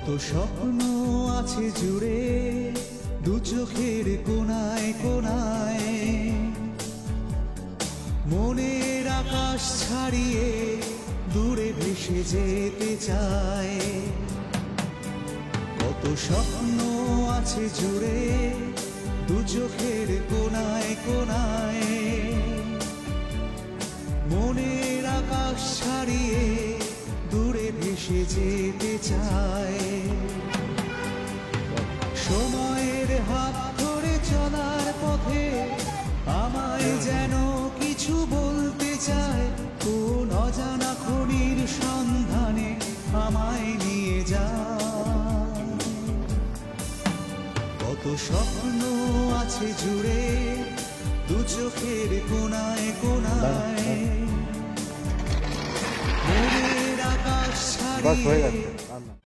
কত স্বপ্ন আছে জুড়ে দু চোখের কোনায় কোনায়, মনের আকাশ ছাড়িয়ে দূরে ভেসে যেতে চায়। কত স্বপ্ন আছে জুড়ে দু চোখের কোনায় কোনায়, মনের আকাশ ছাড়িয়ে দূরে ভেসে যেতে চায়। সময়ের হাত ধরে চলার পথে আমায় যেন কিছু বলতে চায়, কোন অজানা খনির সন্ধানে আমায় নিয়ে যায়। কত স্বপ্ন আছে জুড়ে দু চোখের কোনায় কোনায়, মনের আকাশ ছাড়িয়ে